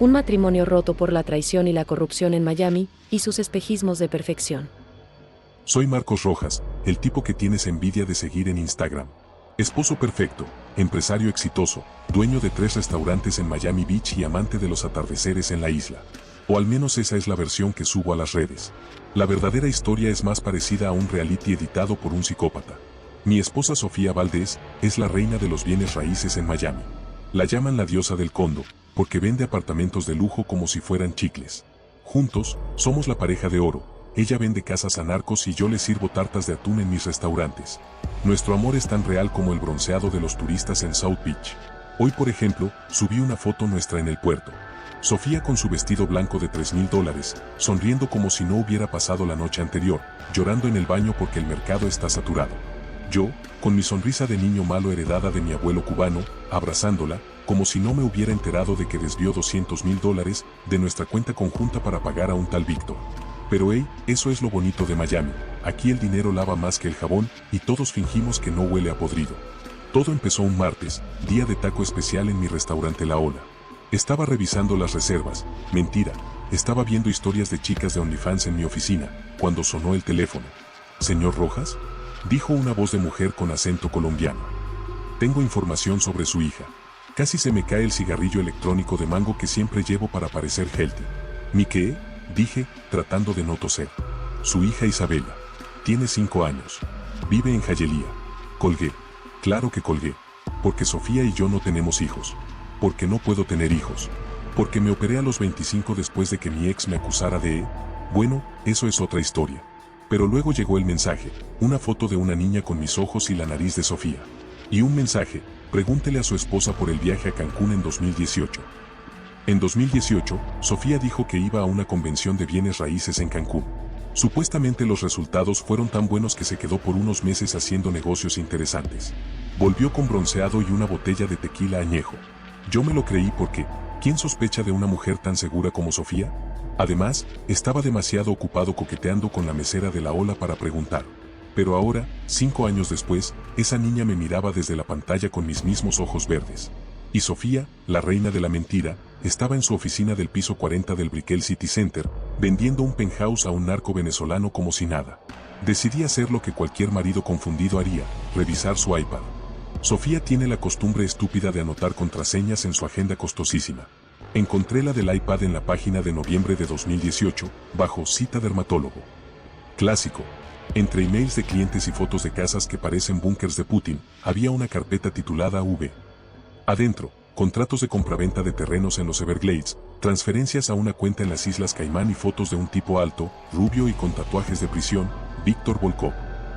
Un matrimonio roto por la traición y la corrupción en Miami, y sus espejismos de perfección. Soy Marcos Rojas, el tipo que tienes envidia de seguir en Instagram. Esposo perfecto, empresario exitoso, dueño de 3 restaurantes en Miami Beach y amante de los atardeceres en la isla. O al menos esa es la versión que subo a las redes. La verdadera historia es más parecida a un reality editado por un psicópata. Mi esposa Sofía Valdés es la reina de los bienes raíces en Miami. La llaman la diosa del condo, porque vende apartamentos de lujo como si fueran chicles. Juntos, somos la pareja de oro. Ella vende casas a narcos y yo le sirvo tartas de atún en mis restaurantes. Nuestro amor es tan real como el bronceado de los turistas en South Beach. Hoy, por ejemplo, subí una foto nuestra en el puerto. Sofía con su vestido blanco de $3,000, sonriendo como si no hubiera pasado la noche anterior, llorando en el baño porque el mercado está saturado. Yo, con mi sonrisa de niño malo heredada de mi abuelo cubano, abrazándola, como si no me hubiera enterado de que desvió $200,000 de nuestra cuenta conjunta para pagar a un tal Víctor. Pero hey, eso es lo bonito de Miami. Aquí el dinero lava más que el jabón y todos fingimos que no huele a podrido. Todo empezó un martes, día de taco especial en mi restaurante La Ola. Estaba revisando las reservas. Mentira, estaba viendo historias de chicas de OnlyFans en mi oficina, cuando sonó el teléfono. ¿Señor Rojas?, dijo una voz de mujer con acento colombiano. Tengo información sobre su hija. Casi se me cae el cigarrillo electrónico de mango que siempre llevo para parecer healthy. ¿Mi qué?, dije, tratando de no toser. Su hija Isabela. Tiene 5 años. Vive en Hialeah. Colgué. Claro que colgué. Porque Sofía y yo no tenemos hijos. Porque no puedo tener hijos. Porque me operé a los 25 después de que mi ex me acusara de... Bueno, eso es otra historia. Pero luego llegó el mensaje, una foto de una niña con mis ojos y la nariz de Sofía. Y un mensaje, pregúntele a su esposa por el viaje a Cancún en 2018. En 2018, Sofía dijo que iba a una convención de bienes raíces en Cancún. Supuestamente los resultados fueron tan buenos que se quedó por unos meses haciendo negocios interesantes. Volvió con bronceado y una botella de tequila añejo. Yo me lo creí porque, ¿quién sospecha de una mujer tan segura como Sofía? Además, estaba demasiado ocupado coqueteando con la mesera de La Ola para preguntar. Pero ahora, 5 años después, esa niña me miraba desde la pantalla con mis mismos ojos verdes. Y Sofía, la reina de la mentira, estaba en su oficina del piso 40 del Brickell City Center, vendiendo un penthouse a un narco venezolano como si nada. Decidí hacer lo que cualquier marido confundido haría, revisar su iPad. Sofía tiene la costumbre estúpida de anotar contraseñas en su agenda costosísima. Encontré la del iPad en la página de noviembre de 2018, bajo cita dermatólogo. Clásico. Entre emails de clientes y fotos de casas que parecen búnkers de Putin, había una carpeta titulada V. Adentro, contratos de compraventa de terrenos en los Everglades, transferencias a una cuenta en las Islas Caimán y fotos de un tipo alto, rubio y con tatuajes de prisión, Víctor Volkov.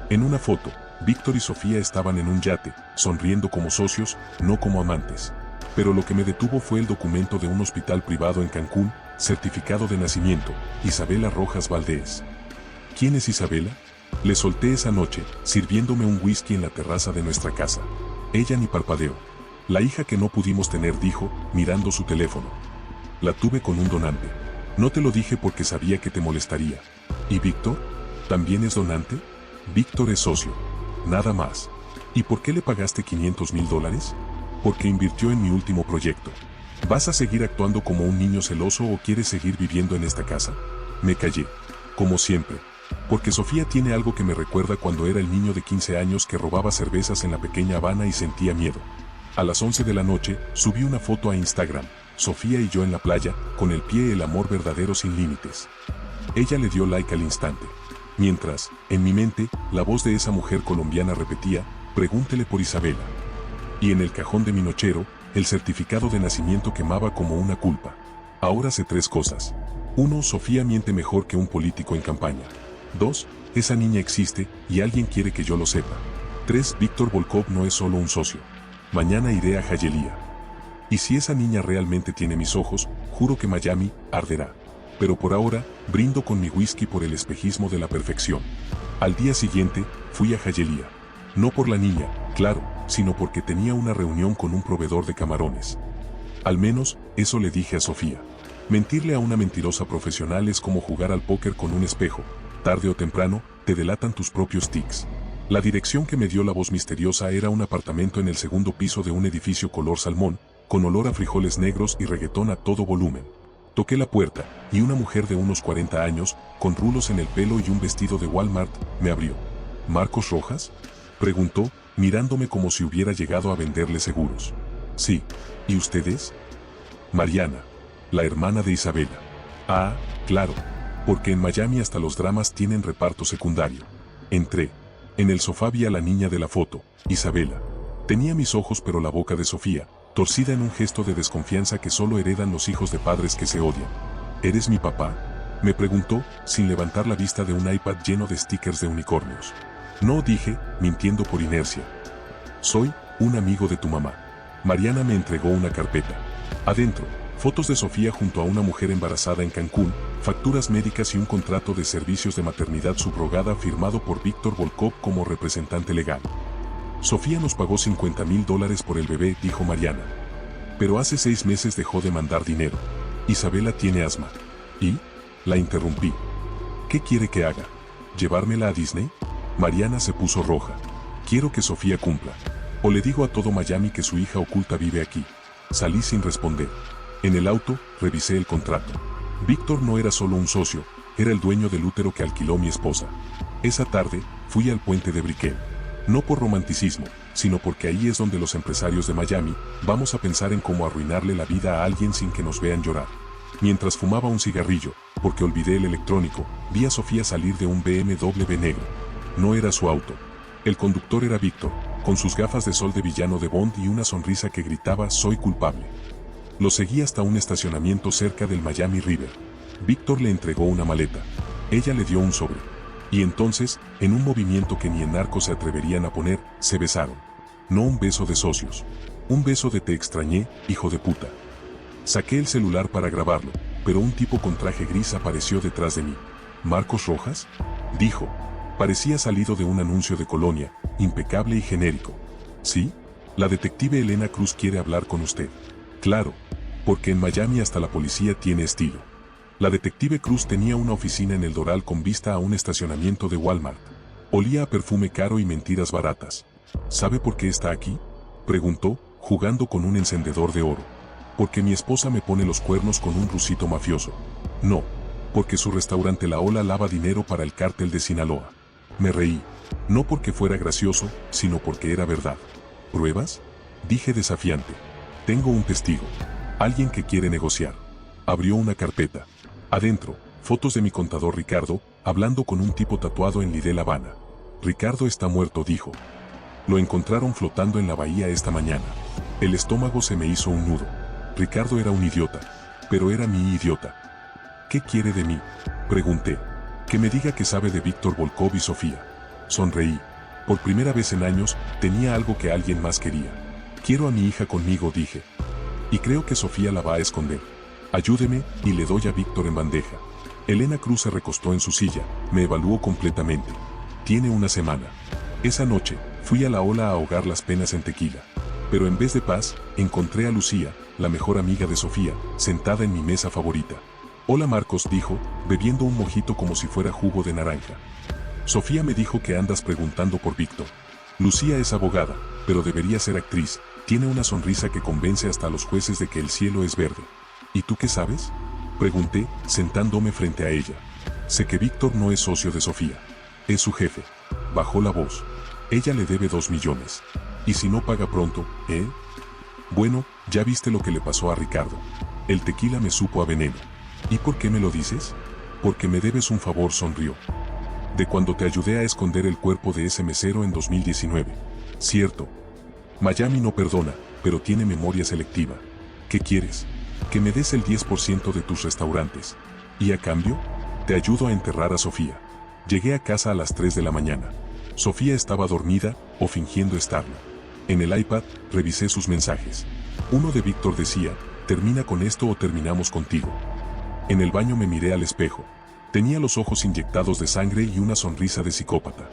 En una foto, Víctor y Sofía estaban en un yate, sonriendo como socios, no como amantes. Pero lo que me detuvo fue el documento de un hospital privado en Cancún, certificado de nacimiento, Isabela Rojas Valdés. ¿Quién es Isabela? Le solté esa noche, sirviéndome un whisky en la terraza de nuestra casa. Ella ni parpadeó. La hija que no pudimos tener, dijo, mirando su teléfono. La tuve con un donante. No te lo dije porque sabía que te molestaría. ¿Y Víctor? ¿También es donante? Víctor es socio. Nada más. ¿Y por qué le pagaste $500,000? Porque invirtió en mi último proyecto. ¿Vas a seguir actuando como un niño celoso o quieres seguir viviendo en esta casa? Me callé. Como siempre. Porque Sofía tiene algo que me recuerda cuando era el niño de 15 años que robaba cervezas en la pequeña Habana y sentía miedo. A las 11 de la noche, subí una foto a Instagram, Sofía y yo en la playa, con el pie el amor verdadero sin límites. Ella le dio like al instante. Mientras, en mi mente, la voz de esa mujer colombiana repetía, pregúntele por Isabela. Y en el cajón de mi nochero, el certificado de nacimiento quemaba como una culpa. Ahora sé 3 cosas. 1. Sofía miente mejor que un político en campaña. 2. Esa niña existe, y alguien quiere que yo lo sepa. 3. Víctor Volkov no es solo un socio. Mañana iré a Hialeah. Y si esa niña realmente tiene mis ojos, juro que Miami arderá. Pero por ahora, brindo con mi whisky por el espejismo de la perfección. Al día siguiente, fui a Hialeah. No por la niña, claro, sino porque tenía una reunión con un proveedor de camarones. Al menos, eso le dije a Sofía. Mentirle a una mentirosa profesional es como jugar al póker con un espejo. Tarde o temprano, te delatan tus propios tics. La dirección que me dio la voz misteriosa era un apartamento en el 2.º piso de un edificio color salmón, con olor a frijoles negros y reggaetón a todo volumen. Toqué la puerta, y una mujer de unos 40 años, con rulos en el pelo y un vestido de Walmart, me abrió. ¿Marcos Rojas?, preguntó, mirándome como si hubiera llegado a venderle seguros. Sí. ¿Y ustedes? Mariana, la hermana de Isabela. Ah, claro, porque en Miami hasta los dramas tienen reparto secundario. Entré. En el sofá vi a la niña de la foto, Isabela. Tenía mis ojos pero la boca de Sofía, torcida en un gesto de desconfianza que solo heredan los hijos de padres que se odian. ¿Eres mi papá?, me preguntó, sin levantar la vista de un iPad lleno de stickers de unicornios. No, dije, mintiendo por inercia. Soy un amigo de tu mamá. Mariana me entregó una carpeta. Adentro, fotos de Sofía junto a una mujer embarazada en Cancún, facturas médicas y un contrato de servicios de maternidad subrogada firmado por Víctor Volkov como representante legal. Sofía nos pagó $50,000 por el bebé, dijo Mariana. Pero hace 6 meses dejó de mandar dinero. Isabela tiene asma. ¿Y? La interrumpí. ¿Qué quiere que haga? ¿Llevármela a Disney? Mariana se puso roja. Quiero que Sofía cumpla. O le digo a todo Miami que su hija oculta vive aquí. Salí sin responder. En el auto, revisé el contrato. Víctor no era solo un socio, era el dueño del útero que alquiló mi esposa. Esa tarde, fui al puente de Brickell. No por romanticismo, sino porque ahí es donde los empresarios de Miami vamos a pensar en cómo arruinarle la vida a alguien sin que nos vean llorar. Mientras fumaba un cigarrillo, porque olvidé el electrónico, vi a Sofía salir de un BMW negro. No era su auto. El conductor era Víctor, con sus gafas de sol de villano de Bond y una sonrisa que gritaba «Soy culpable». Lo seguí hasta un estacionamiento cerca del Miami River. Víctor le entregó una maleta. Ella le dio un sobre. Y entonces, en un movimiento que ni en Narcos se atreverían a poner, se besaron. No un beso de socios. Un beso de te extrañé, hijo de puta. Saqué el celular para grabarlo, pero un tipo con traje gris apareció detrás de mí. ¿Marcos Rojas?, dijo. Parecía salido de un anuncio de Colonia, impecable y genérico. ¿Sí? La detective Elena Cruz quiere hablar con usted. Claro, porque en Miami hasta la policía tiene estilo. La detective Cruz tenía una oficina en el Doral con vista a un estacionamiento de Walmart. Olía a perfume caro y mentiras baratas. ¿Sabe por qué está aquí?, preguntó, jugando con un encendedor de oro. Porque mi esposa me pone los cuernos con un rusito mafioso. No, porque su restaurante La Ola lava dinero para el cártel de Sinaloa. Me reí, no porque fuera gracioso, sino porque era verdad. ¿Pruebas?, dije desafiante. Tengo un testigo. Alguien que quiere negociar. Abrió una carpeta. Adentro, fotos de mi contador Ricardo, hablando con un tipo tatuado en Lidl Habana. Ricardo está muerto, dijo. Lo encontraron flotando en la bahía esta mañana. El estómago se me hizo un nudo. Ricardo era un idiota. Pero era mi idiota. ¿Qué quiere de mí?, pregunté. Que me diga que sabe de Víctor Volkov y Sofía. Sonreí. Por primera vez en años, tenía algo que alguien más quería. Quiero a mi hija conmigo, dije. Y creo que Sofía la va a esconder. Ayúdeme, y le doy a Víctor en bandeja. Elena Cruz se recostó en su silla, me evaluó completamente. Tiene una semana. Esa noche, fui a La Ola a ahogar las penas en tequila. Pero en vez de paz, encontré a Lucía, la mejor amiga de Sofía, sentada en mi mesa favorita. Hola Marcos, dijo, bebiendo un mojito como si fuera jugo de naranja. Sofía me dijo que andas preguntando por Víctor. Lucía es abogada, pero debería ser actriz. Tiene una sonrisa que convence hasta a los jueces de que el cielo es verde. ¿Y tú qué sabes?, pregunté, sentándome frente a ella. Sé que Víctor no es socio de Sofía. Es su jefe. Bajó la voz. Ella le debe 2 millones. ¿Y si no paga pronto, Bueno, ya viste lo que le pasó a Ricardo. El tequila me supo a veneno. ¿Y por qué me lo dices? Porque me debes un favor, sonrió. De cuando te ayudé a esconder el cuerpo de ese mesero en 2019. Cierto. Miami no perdona, pero tiene memoria selectiva. ¿Qué quieres? Que me des el 10% de tus restaurantes. Y a cambio, te ayudo a enterrar a Sofía. Llegué a casa a las 3 de la mañana. Sofía estaba dormida, o fingiendo estarlo. En el iPad, revisé sus mensajes. Uno de Víctor decía, termina con esto o terminamos contigo. En el baño me miré al espejo. Tenía los ojos inyectados de sangre y una sonrisa de psicópata.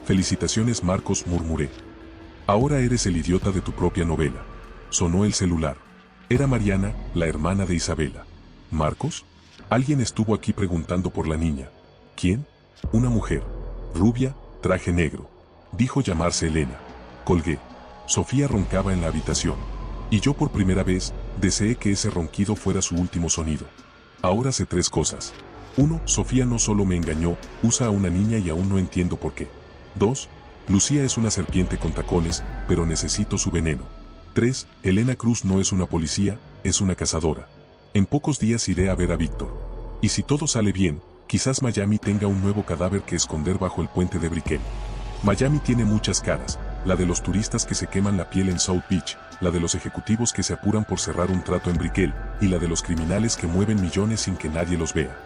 Felicitaciones Marcos, murmuré. Ahora eres el idiota de tu propia novela. Sonó el celular. Era Mariana, la hermana de Isabela. ¿Marcos? Alguien estuvo aquí preguntando por la niña. ¿Quién? Una mujer. Rubia, traje negro. Dijo llamarse Elena. Colgué. Sofía roncaba en la habitación. Y yo por primera vez, deseé que ese ronquido fuera su último sonido. Ahora sé 3 cosas. 1. Sofía no solo me engañó, usa a una niña y aún no entiendo por qué. 2. Lucía es una serpiente con tacones, pero necesito su veneno. 3. Elena Cruz no es una policía, es una cazadora. En pocos días iré a ver a Víctor. Y si todo sale bien, quizás Miami tenga un nuevo cadáver que esconder bajo el puente de Brickell. Miami tiene muchas caras, la de los turistas que se queman la piel en South Beach, la de los ejecutivos que se apuran por cerrar un trato en Brickell, y la de los criminales que mueven millones sin que nadie los vea.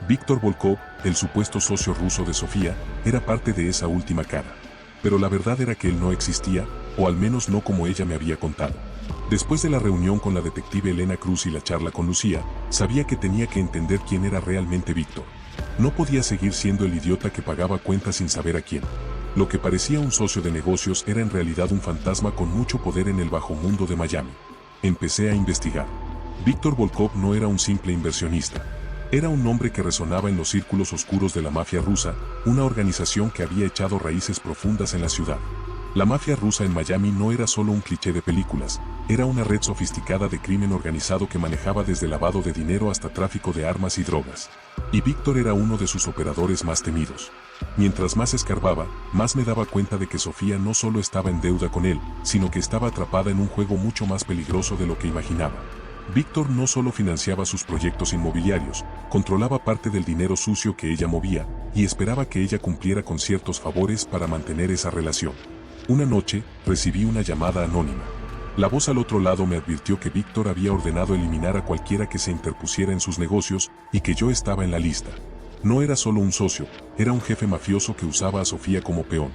Víctor Volkov, el supuesto socio ruso de Sofía, era parte de esa última cara. Pero la verdad era que él no existía, o al menos no como ella me había contado. Después de la reunión con la detective Elena Cruz y la charla con Lucía, sabía que tenía que entender quién era realmente Víctor. No podía seguir siendo el idiota que pagaba cuentas sin saber a quién. Lo que parecía un socio de negocios era en realidad un fantasma con mucho poder en el bajo mundo de Miami. Empecé a investigar. Víctor Volkov no era un simple inversionista. Era un nombre que resonaba en los círculos oscuros de la mafia rusa, una organización que había echado raíces profundas en la ciudad. La mafia rusa en Miami no era solo un cliché de películas, era una red sofisticada de crimen organizado que manejaba desde lavado de dinero hasta tráfico de armas y drogas. Y Víctor era uno de sus operadores más temidos. Mientras más escarbaba, más me daba cuenta de que Sofía no solo estaba en deuda con él, sino que estaba atrapada en un juego mucho más peligroso de lo que imaginaba. Víctor no solo financiaba sus proyectos inmobiliarios, controlaba parte del dinero sucio que ella movía, y esperaba que ella cumpliera con ciertos favores para mantener esa relación. Una noche, recibí una llamada anónima. La voz al otro lado me advirtió que Víctor había ordenado eliminar a cualquiera que se interpusiera en sus negocios, y que yo estaba en la lista. No era solo un socio, era un jefe mafioso que usaba a Sofía como peón.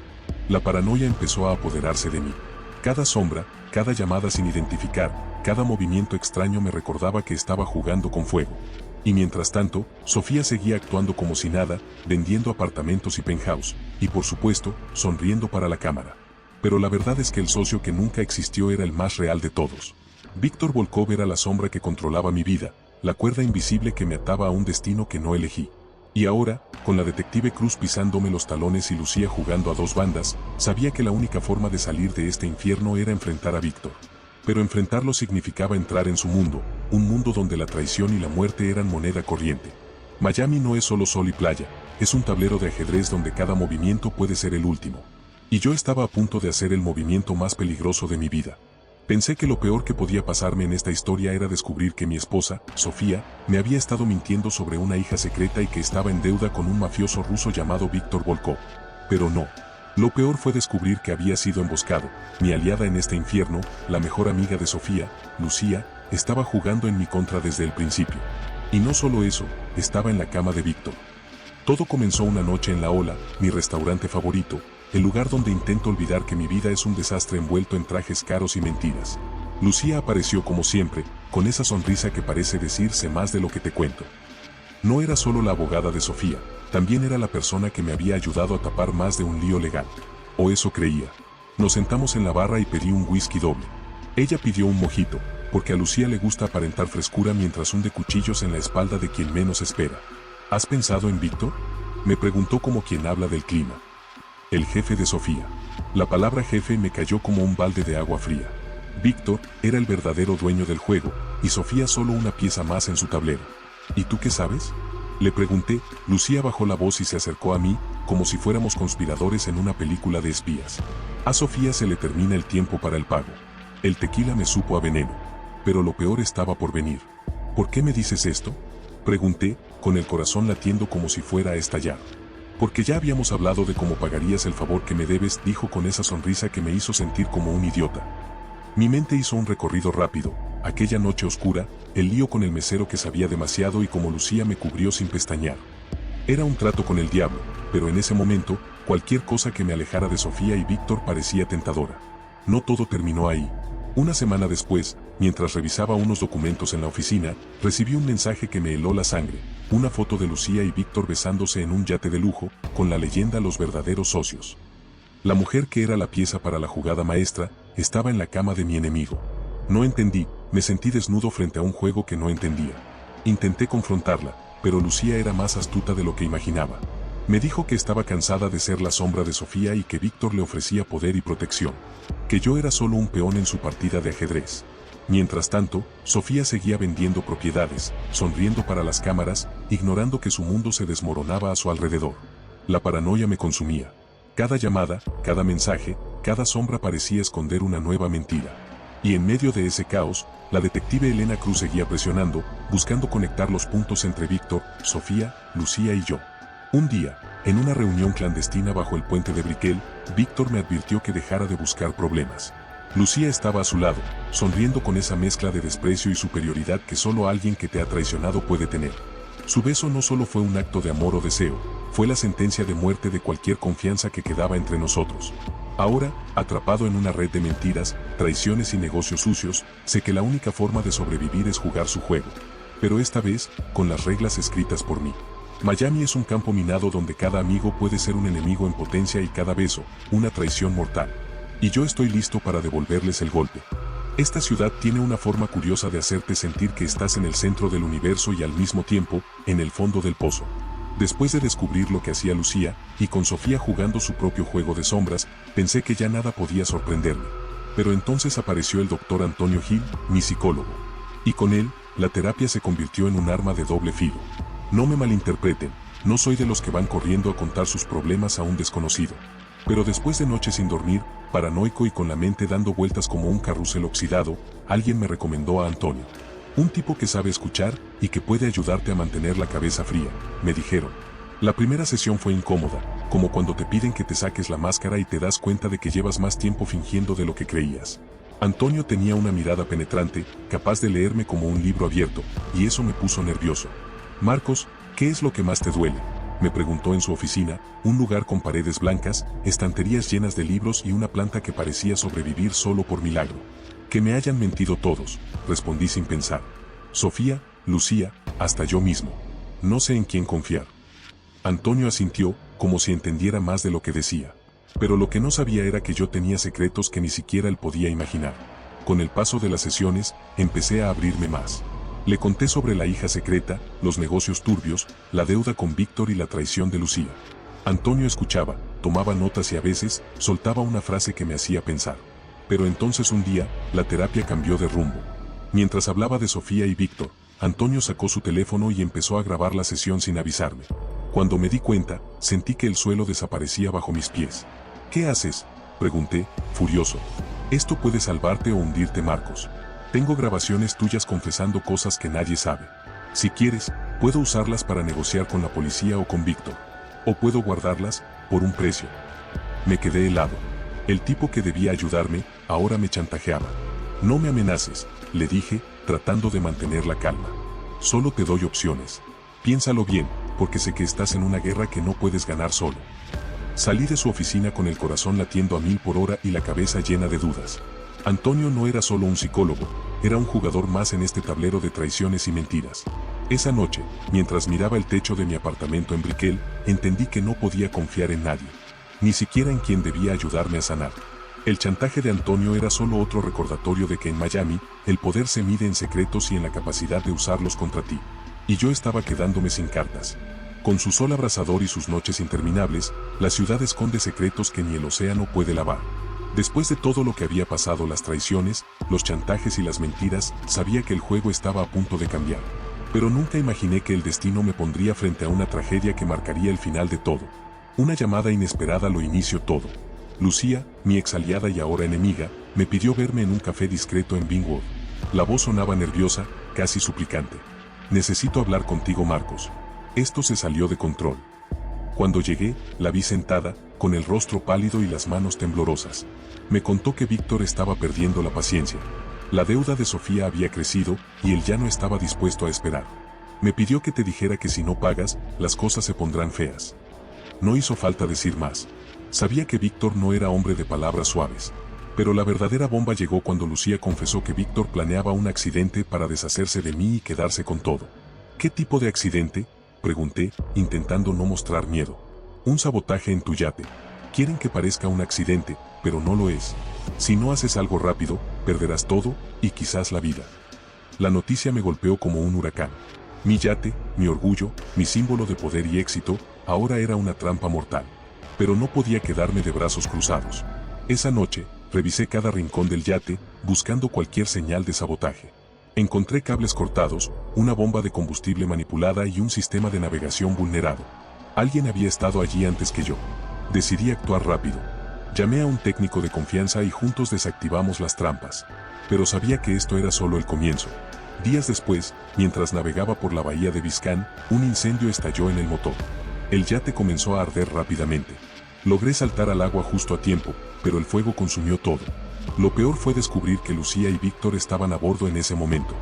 La paranoia empezó a apoderarse de mí. Cada sombra, cada llamada sin identificar, cada movimiento extraño me recordaba que estaba jugando con fuego. Y mientras tanto, Sofía seguía actuando como si nada, vendiendo apartamentos y penthouse, y por supuesto, sonriendo para la cámara. Pero la verdad es que el socio que nunca existió era el más real de todos. Víctor Volkov era la sombra que controlaba mi vida, la cuerda invisible que me ataba a un destino que no elegí. Y ahora, con la detective Cruz pisándome los talones y Lucía jugando a 2 bandas, sabía que la única forma de salir de este infierno era enfrentar a Víctor. Pero enfrentarlo significaba entrar en su mundo, un mundo donde la traición y la muerte eran moneda corriente. Miami no es solo sol y playa, es un tablero de ajedrez donde cada movimiento puede ser el último. Y yo estaba a punto de hacer el movimiento más peligroso de mi vida. Pensé que lo peor que podía pasarme en esta historia era descubrir que mi esposa, Sofía, me había estado mintiendo sobre una hija secreta y que estaba en deuda con un mafioso ruso llamado Víctor Volkov. Pero no. Lo peor fue descubrir que había sido emboscado. Mi aliada en este infierno, la mejor amiga de Sofía, Lucía, estaba jugando en mi contra desde el principio. Y no solo eso, estaba en la cama de Víctor. Todo comenzó una noche en La Ola, mi restaurante favorito, el lugar donde intento olvidar que mi vida es un desastre envuelto en trajes caros y mentiras. Lucía apareció como siempre, con esa sonrisa que parece decirse más de lo que te cuento. No era solo la abogada de Sofía, también era la persona que me había ayudado a tapar más de un lío legal. O eso creía. Nos sentamos en la barra y pedí un whisky doble. Ella pidió un mojito, porque a Lucía le gusta aparentar frescura mientras hunde cuchillos en la espalda de quien menos espera. ¿Has pensado en Víctor?, me preguntó como quien habla del clima. El jefe de Sofía. La palabra jefe me cayó como un balde de agua fría. Víctor era el verdadero dueño del juego, y Sofía solo una pieza más en su tablero. ¿Y tú qué sabes?, le pregunté. Lucía bajó la voz y se acercó a mí, como si fuéramos conspiradores en una película de espías. A Sofía se le termina el tiempo para el pago. El tequila me supo a veneno. Pero lo peor estaba por venir. ¿Por qué me dices esto?, pregunté, con el corazón latiendo como si fuera a estallar. Porque ya habíamos hablado de cómo pagarías el favor que me debes, dijo con esa sonrisa que me hizo sentir como un idiota. Mi mente hizo un recorrido rápido, aquella noche oscura, el lío con el mesero que sabía demasiado y cómo Lucía me cubrió sin pestañear. Era un trato con el diablo, pero en ese momento, cualquier cosa que me alejara de Sofía y Víctor parecía tentadora. No todo terminó ahí. Una semana después, mientras revisaba unos documentos en la oficina, recibí un mensaje que me heló la sangre, una foto de Lucía y Víctor besándose en un yate de lujo, con la leyenda "Los verdaderos socios". La mujer que era la pieza para la jugada maestra, estaba en la cama de mi enemigo. No entendí, me sentí desnudo frente a un juego que no entendía. Intenté confrontarla, pero Lucía era más astuta de lo que imaginaba. Me dijo que estaba cansada de ser la sombra de Sofía y que Víctor le ofrecía poder y protección. Que yo era solo un peón en su partida de ajedrez. Mientras tanto, Sofía seguía vendiendo propiedades, sonriendo para las cámaras, ignorando que su mundo se desmoronaba a su alrededor. La paranoia me consumía. Cada llamada, cada mensaje, cada sombra parecía esconder una nueva mentira. Y en medio de ese caos, la detective Elena Cruz seguía presionando, buscando conectar los puntos entre Víctor, Sofía, Lucía y yo. Un día, en una reunión clandestina bajo el puente de Brickell, Víctor me advirtió que dejara de buscar problemas. Lucía estaba a su lado, sonriendo con esa mezcla de desprecio y superioridad que solo alguien que te ha traicionado puede tener. Su beso no solo fue un acto de amor o deseo, fue la sentencia de muerte de cualquier confianza que quedaba entre nosotros. Ahora, atrapado en una red de mentiras, traiciones y negocios sucios, sé que la única forma de sobrevivir es jugar su juego. Pero esta vez, con las reglas escritas por mí. Miami es un campo minado donde cada amigo puede ser un enemigo en potencia y cada beso, una traición mortal. Y yo estoy listo para devolverles el golpe. Esta ciudad tiene una forma curiosa de hacerte sentir que estás en el centro del universo y al mismo tiempo, en el fondo del pozo. Después de descubrir lo que hacía Lucía, y con Sofía jugando su propio juego de sombras, pensé que ya nada podía sorprenderme. Pero entonces apareció el doctor Antonio Gil, mi psicólogo. Y con él, la terapia se convirtió en un arma de doble filo. No me malinterpreten, no soy de los que van corriendo a contar sus problemas a un desconocido. Pero después de noches sin dormir, paranoico y con la mente dando vueltas como un carrusel oxidado, alguien me recomendó a Antonio. Un tipo que sabe escuchar y que puede ayudarte a mantener la cabeza fría, me dijeron. La primera sesión fue incómoda, como cuando te piden que te saques la máscara y te das cuenta de que llevas más tiempo fingiendo de lo que creías. Antonio tenía una mirada penetrante, capaz de leerme como un libro abierto, y eso me puso nervioso. Marcos, ¿qué es lo que más te duele?, me preguntó en su oficina, un lugar con paredes blancas, estanterías llenas de libros y una planta que parecía sobrevivir solo por milagro. Que me hayan mentido todos, respondí sin pensar. Sofía, Lucía, hasta yo mismo. No sé en quién confiar. Antonio asintió, como si entendiera más de lo que decía. Pero lo que no sabía era que yo tenía secretos que ni siquiera él podía imaginar. Con el paso de las sesiones, empecé a abrirme más. Le conté sobre la hija secreta, los negocios turbios, la deuda con Víctor y la traición de Lucía. Antonio escuchaba, tomaba notas y a veces, soltaba una frase que me hacía pensar. Pero entonces un día, la terapia cambió de rumbo. Mientras hablaba de Sofía y Víctor, Antonio sacó su teléfono y empezó a grabar la sesión sin avisarme. Cuando me di cuenta, sentí que el suelo desaparecía bajo mis pies. ¿Qué haces?, pregunté, furioso. Esto puede salvarte o hundirte, Marcos. Tengo grabaciones tuyas confesando cosas que nadie sabe. Si quieres, puedo usarlas para negociar con la policía o con Víctor. O puedo guardarlas, por un precio. Me quedé helado. El tipo que debía ayudarme, ahora me chantajeaba. No me amenaces, le dije, tratando de mantener la calma. Solo te doy opciones. Piénsalo bien, porque sé que estás en una guerra que no puedes ganar solo. Salí de su oficina con el corazón latiendo a 1000 por hora y la cabeza llena de dudas. Antonio no era solo un psicólogo, era un jugador más en este tablero de traiciones y mentiras. Esa noche, mientras miraba el techo de mi apartamento en Brickell, entendí que no podía confiar en nadie. Ni siquiera en quien debía ayudarme a sanar. El chantaje de Antonio era solo otro recordatorio de que en Miami, el poder se mide en secretos y en la capacidad de usarlos contra ti. Y yo estaba quedándome sin cartas. Con su sol abrasador y sus noches interminables, la ciudad esconde secretos que ni el océano puede lavar. Después de todo lo que había pasado, las traiciones, los chantajes y las mentiras, sabía que el juego estaba a punto de cambiar. Pero nunca imaginé que el destino me pondría frente a una tragedia que marcaría el final de todo. Una llamada inesperada lo inició todo. Lucía, mi ex aliada y ahora enemiga, me pidió verme en un café discreto en Wynwood. La voz sonaba nerviosa, casi suplicante. Necesito hablar contigo, Marcos. Esto se salió de control. Cuando llegué, la vi sentada, con el rostro pálido y las manos temblorosas. Me contó que Víctor estaba perdiendo la paciencia. La deuda de Sofía había crecido, y él ya no estaba dispuesto a esperar. Me pidió que te dijera que si no pagas, las cosas se pondrán feas. No hizo falta decir más. Sabía que Víctor no era hombre de palabras suaves. Pero la verdadera bomba llegó cuando Lucía confesó que Víctor planeaba un accidente para deshacerse de mí y quedarse con todo. ¿Qué tipo de accidente?, pregunté, intentando no mostrar miedo. Un sabotaje en tu yate. Quieren que parezca un accidente, pero no lo es. Si no haces algo rápido, perderás todo, y quizás la vida. La noticia me golpeó como un huracán. Mi yate, mi orgullo, mi símbolo de poder y éxito, ahora era una trampa mortal. Pero no podía quedarme de brazos cruzados. Esa noche, revisé cada rincón del yate, buscando cualquier señal de sabotaje. Encontré cables cortados, una bomba de combustible manipulada y un sistema de navegación vulnerado. Alguien había estado allí antes que yo. Decidí actuar rápido. Llamé a un técnico de confianza y juntos desactivamos las trampas. Pero sabía que esto era solo el comienzo. Días después, mientras navegaba por la bahía de Biscayne, un incendio estalló en el motor. El yate comenzó a arder rápidamente. Logré saltar al agua justo a tiempo, pero el fuego consumió todo. Lo peor fue descubrir que Lucía y Víctor estaban a bordo en ese momento.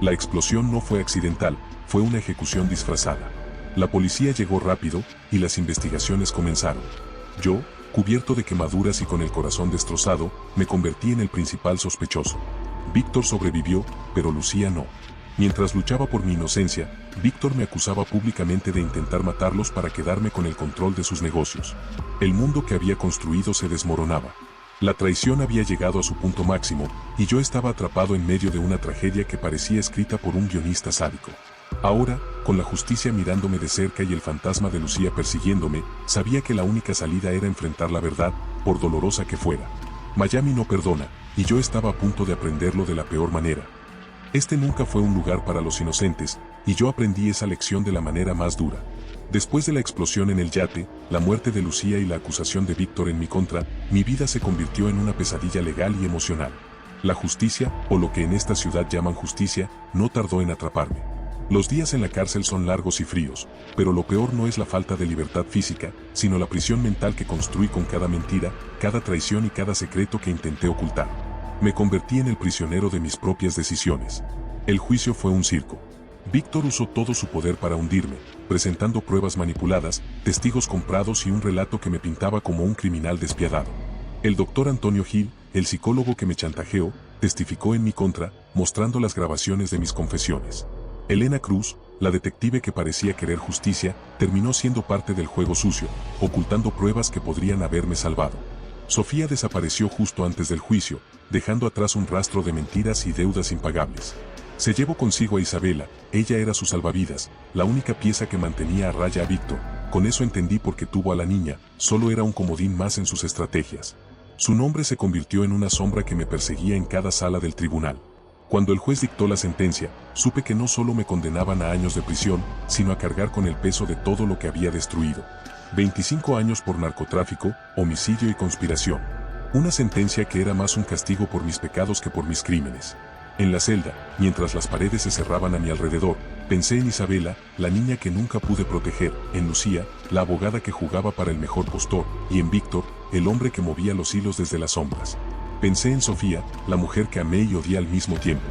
La explosión no fue accidental, fue una ejecución disfrazada. La policía llegó rápido, y las investigaciones comenzaron. Yo, cubierto de quemaduras y con el corazón destrozado, me convertí en el principal sospechoso. Víctor sobrevivió, pero Lucía no. Mientras luchaba por mi inocencia, Víctor me acusaba públicamente de intentar matarlos para quedarme con el control de sus negocios. El mundo que había construido se desmoronaba. La traición había llegado a su punto máximo, y yo estaba atrapado en medio de una tragedia que parecía escrita por un guionista sádico. Ahora, con la justicia mirándome de cerca y el fantasma de Lucía persiguiéndome, sabía que la única salida era enfrentar la verdad, por dolorosa que fuera. Miami no perdona, y yo estaba a punto de aprenderlo de la peor manera. Este nunca fue un lugar para los inocentes, y yo aprendí esa lección de la manera más dura. Después de la explosión en el yate, la muerte de Lucía y la acusación de Víctor en mi contra, mi vida se convirtió en una pesadilla legal y emocional. La justicia, o lo que en esta ciudad llaman justicia, no tardó en atraparme. Los días en la cárcel son largos y fríos, pero lo peor no es la falta de libertad física, sino la prisión mental que construí con cada mentira, cada traición y cada secreto que intenté ocultar. Me convertí en el prisionero de mis propias decisiones. El juicio fue un circo. Víctor usó todo su poder para hundirme, presentando pruebas manipuladas, testigos comprados y un relato que me pintaba como un criminal despiadado. El doctor Antonio Gil, el psicólogo que me chantajeó, testificó en mi contra, mostrando las grabaciones de mis confesiones. Elena Cruz, la detective que parecía querer justicia, terminó siendo parte del juego sucio, ocultando pruebas que podrían haberme salvado. Sofía desapareció justo antes del juicio, dejando atrás un rastro de mentiras y deudas impagables. Se llevó consigo a Isabela, ella era su salvavidas, la única pieza que mantenía a raya a Víctor. Con eso entendí por qué tuvo a la niña, solo era un comodín más en sus estrategias. Su nombre se convirtió en una sombra que me perseguía en cada sala del tribunal. Cuando el juez dictó la sentencia, supe que no solo me condenaban a años de prisión, sino a cargar con el peso de todo lo que había destruido. 25 años por narcotráfico, homicidio y conspiración. Una sentencia que era más un castigo por mis pecados que por mis crímenes. En la celda, mientras las paredes se cerraban a mi alrededor, pensé en Isabela, la niña que nunca pude proteger, en Lucía, la abogada que jugaba para el mejor postor, y en Víctor, el hombre que movía los hilos desde las sombras. Pensé en Sofía, la mujer que amé y odié al mismo tiempo.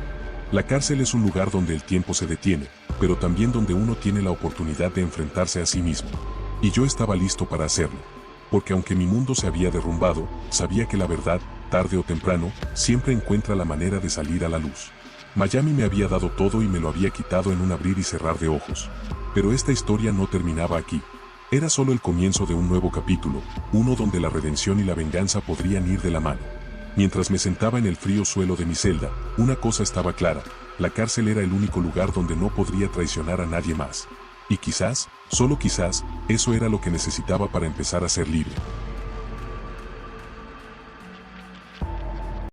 La cárcel es un lugar donde el tiempo se detiene, pero también donde uno tiene la oportunidad de enfrentarse a sí mismo. Y yo estaba listo para hacerlo. Porque aunque mi mundo se había derrumbado, sabía que la verdad, tarde o temprano, siempre encuentra la manera de salir a la luz. Miami me había dado todo y me lo había quitado en un abrir y cerrar de ojos. Pero esta historia no terminaba aquí. Era solo el comienzo de un nuevo capítulo, uno donde la redención y la venganza podrían ir de la mano. Mientras me sentaba en el frío suelo de mi celda, una cosa estaba clara, la cárcel era el único lugar donde no podría traicionar a nadie más. Y quizás, solo quizás, eso era lo que necesitaba para empezar a ser libre.